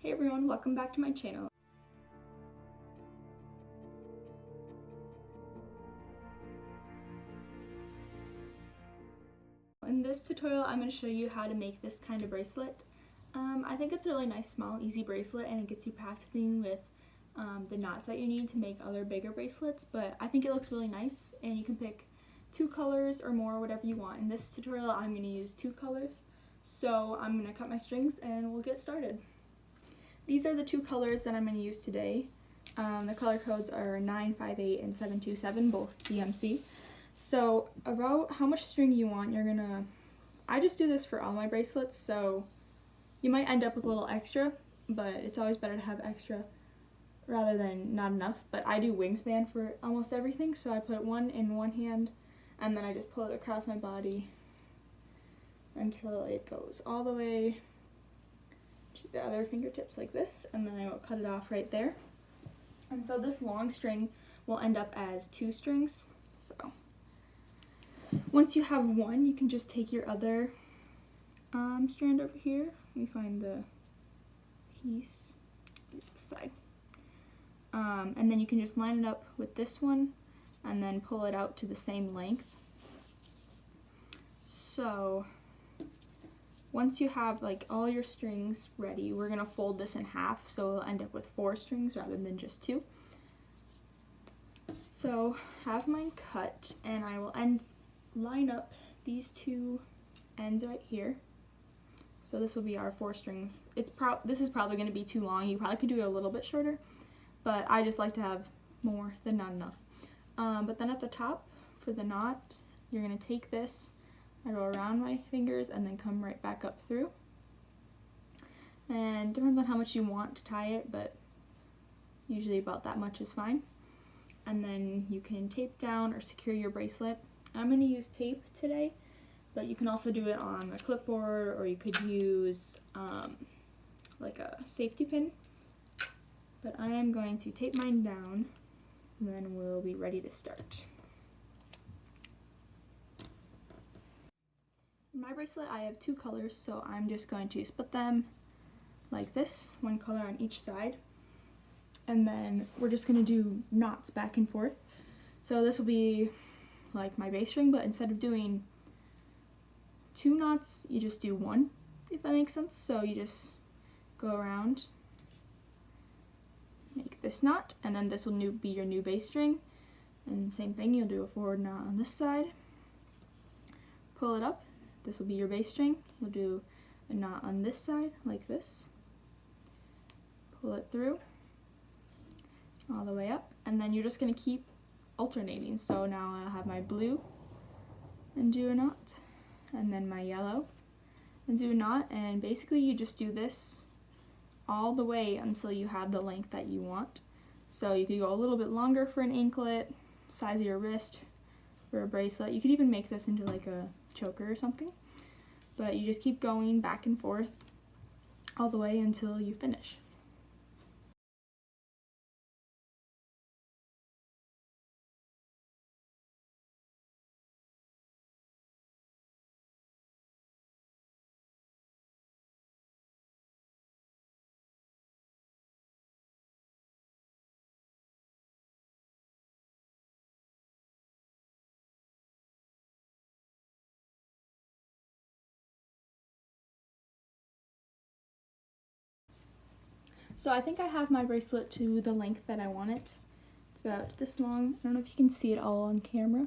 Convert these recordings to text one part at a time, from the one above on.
Hey everyone, welcome back to my channel. In this tutorial, I'm going to show you how to make this kind of bracelet. I think it's a really nice, small, easy bracelet, and it gets you practicing with the knots that you need to make other bigger bracelets, but I think it looks really nice, and you can pick 2 colors or more, whatever you want. In this tutorial, I'm going to use 2 colors, so I'm going to cut my strings and we'll get started. These are the 2 colors that I'm going to use today. The color codes are 958 and 727, both DMC. So about how much string you want, I just do this for all my bracelets, so you might end up with a little extra, but it's always better to have extra rather than not enough. But I do wingspan for almost everything, so I put one in one hand and then I just pull it across my body until it goes all the way to the other fingertips like this, and then I will cut it off right there. And so this long string will end up as 2 strings. So once you have one, you can just take your other strand over here. Let me find the piece. Use this side. And then you can just line it up with this one and then pull it out to the same length. So once you have like all your strings ready, we're gonna fold this in half, so we'll end up with 4 strings rather than just 2. So have mine cut, and I will line up these 2 ends right here. So this will be our 4 strings. This is probably going to be too long. You probably could do it a little bit shorter, but I just like to have more than not enough. But then at the top for the knot, you're going to take this, I go around my fingers and then come right back up through. And depends on how much you want to tie it, but usually about that much is fine. And then you can tape down or secure your bracelet. I'm going to use tape today, but you can also do it on a clipboard, or you could use like a safety pin. But I am going to tape mine down, and then we'll be ready to start. In my bracelet, I have 2 colors, so I'm just going to split them like this, 1 color on each side. And then we're just going to do knots back and forth. So this will be like my base string, but instead of doing 2 knots, you just do 1, if that makes sense. So you just go around, make this knot, and then this will be your new base string. And same thing, you'll do a forward knot on this side, pull it up, this will be your base string. You'll do a knot on this side like this, pull it through all the way up, and then you're just going to keep alternating. So now I'll have my blue and do a knot, and then my yellow and do a knot, and basically you just do this all the way until you have the length that you want. So you could go a little bit longer for an anklet, size of your wrist for a bracelet. You could even make this into like a choker or something, but you just keep going back and forth all the way until you finish. So I think I have my bracelet to the length that I want it. It's about this long. I don't know if you can see it all on camera.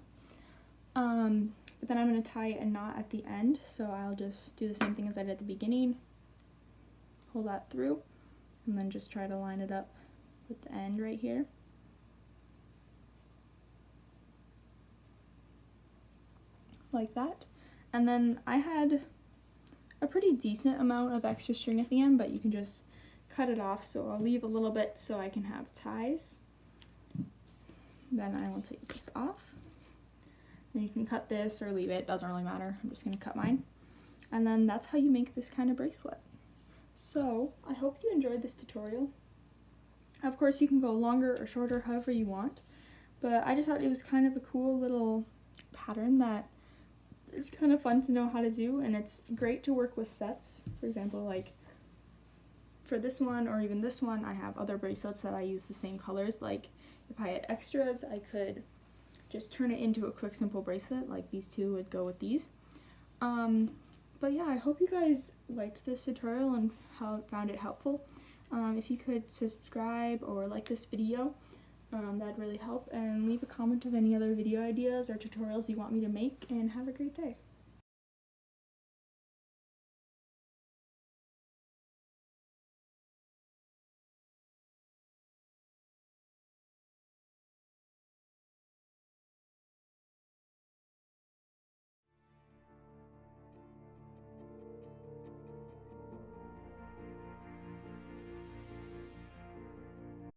But then I'm going to tie a knot at the end. So I'll just do the same thing as I did at the beginning. Pull that through, and then just try to line it up with the end right here. Like that. And then I had a pretty decent amount of extra string at the end, but you can just cut it off, so I'll leave a little bit so I can have ties. Then I will take this off. And you can cut this or leave it, doesn't really matter. I'm just going to cut mine. And then that's how you make this kind of bracelet. So I hope you enjoyed this tutorial. Of course, you can go longer or shorter, however you want, but I just thought it was kind of a cool little pattern that is kind of fun to know how to do, and it's great to work with sets. For example, like for this one or even this one, I have other bracelets that I use the same colors. Like if I had extras, I could just turn it into a quick simple bracelet, like these two would go with these. But yeah, I hope you guys liked this tutorial and found it helpful. If you could subscribe or like this video, that'd really help, and leave a comment of any other video ideas or tutorials you want me to make, and have a great day.